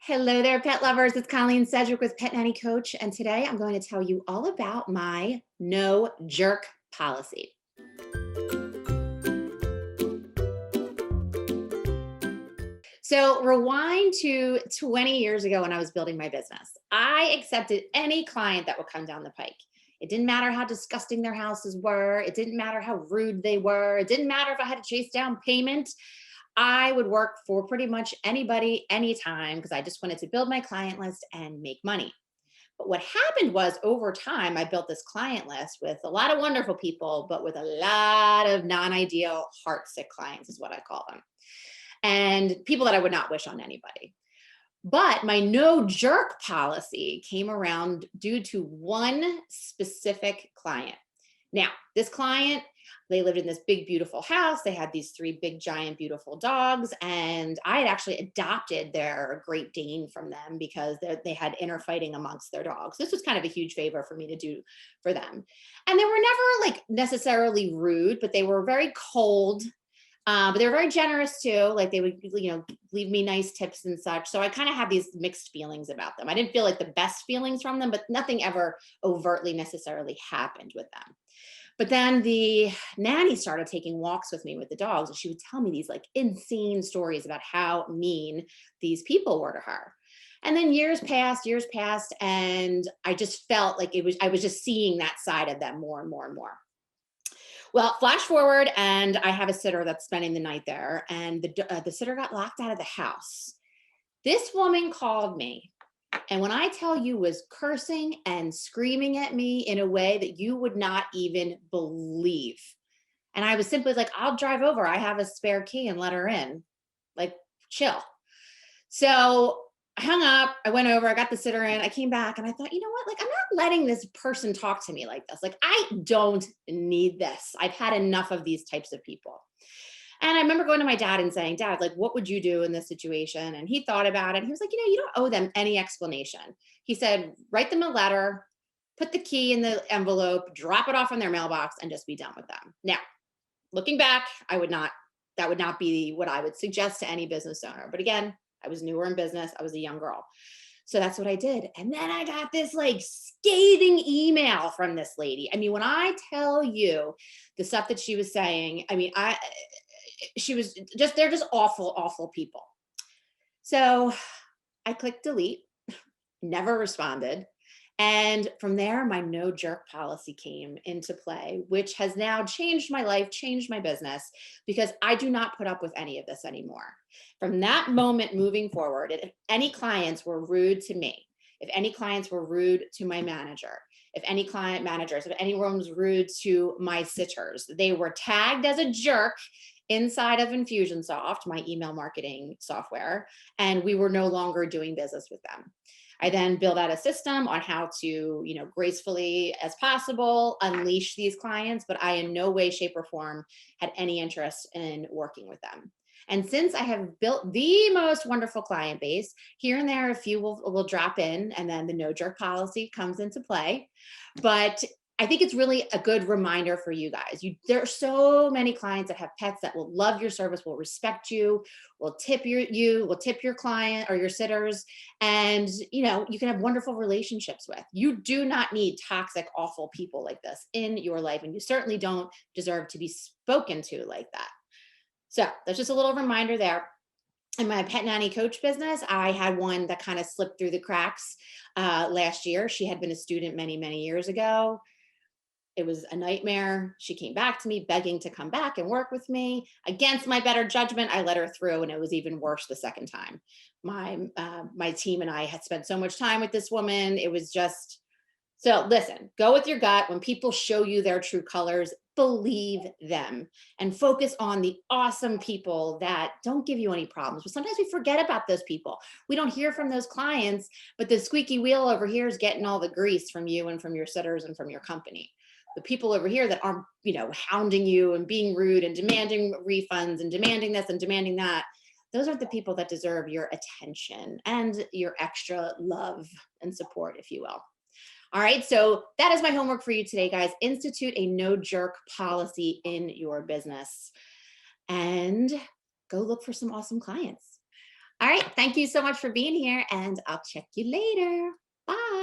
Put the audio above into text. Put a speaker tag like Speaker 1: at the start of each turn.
Speaker 1: Hello there, pet lovers. It's Colleen Sedgwick with Pet Nanny Coach, and today I'm going to tell you all about my no jerk policy. So, rewind to 20 years ago when I was building my business. I accepted any client that would come down the pike. It didn't matter how disgusting their houses were, it didn't matter how rude they were, it didn't matter if I had to chase down payment. I would work for pretty much anybody, anytime, because I just wanted to build my client list and make money. But what happened was over time, I built this client list with a lot of wonderful people, but with a lot of non ideal heart sick clients, is what I call them. And people that I would not wish on anybody. But my no jerk policy came around due to one specific client. Now, this client, they lived in this big, beautiful house. They had these three big, giant, beautiful dogs. And I had actually adopted their Great Dane from them because they had inner fighting amongst their dogs. This was kind of a huge favor for me to do for them. And they were never like necessarily rude, but they were very cold. But they were very generous too. Like they would, leave me nice tips and such. So I kind of had these mixed feelings about them. I didn't feel like the best feelings from them, but nothing ever overtly necessarily happened with them. But then the nanny started taking walks with me with the dogs, and she would tell me these like insane stories about how mean these people were to her. And then years passed, and I just felt like I was just seeing that side of them more and more and more. Well, flash forward, and I have a sitter that's spending the night there, and the sitter got locked out of the house. This woman called me, and when I tell you, was cursing and screaming at me in a way that you would not even believe. And I was simply like, "I'll drive over. I have a spare key and let her in." Like, chill. So I hung up, I went over, I got the sitter in, I came back and I thought, you know what? Like, I'm not letting this person talk to me like this. Like, I don't need this. I've had enough of these types of people. And I remember going to my dad and saying, "Dad, like, what would you do in this situation?" And he thought about it. He was like, "You don't owe them any explanation." He said, "Write them a letter, put the key in the envelope, drop it off in their mailbox, and just be done with them." Now, looking back, that would not be what I would suggest to any business owner. But again, I was newer in business. I was a young girl. So that's what I did. And then I got this like scathing email from this lady. I mean, when I tell you the stuff that she was saying, she was just, they're just awful, awful people. So I clicked delete, never responded. And from there, my no jerk policy came into play, which has now changed my life, changed my business, because I do not put up with any of this anymore. From that moment moving forward, if any clients were rude to me, if any clients were rude to my manager, if any client managers, if anyone was rude to my sitters, they were tagged as a jerk inside of Infusionsoft, my email marketing software, and we were no longer doing business with them. I then built out a system on how to, gracefully as possible unleash these clients, but I in no way, shape, or form had any interest in working with them. And since I have built the most wonderful client base, here and there, a few will drop in, and then the no jerk policy comes into play. But I think it's really a good reminder for you guys. There are so many clients that have pets that will love your service, will respect you, will tip will tip your client or your sitters, and you can have wonderful relationships with. You do not need toxic, awful people like this in your life, and you certainly don't deserve to be spoken to like that. So that's just a little reminder there. In my pet nanny coach business, I had one that kind of slipped through the cracks last year. She had been a student many, many years ago. It was a nightmare. She came back to me begging to come back and work with me. Against my better judgment, I let her through, and it was even worse the second time. My team and I had spent so much time with this woman. It was just, so listen, go with your gut. When people show you their true colors, believe them and focus on the awesome people that don't give you any problems. But sometimes we forget about those people. We don't hear from those clients, but the squeaky wheel over here is getting all the grease from you and from your sitters and from your company. The people over here that aren't, hounding you and being rude and demanding refunds and demanding this and demanding that, those aren't the people that deserve your attention and your extra love and support, if you will. All right, so that is my homework for you today, guys. Institute a no jerk policy in your business and go look for some awesome clients. All right. Thank you so much for being here, and I'll check you later. Bye.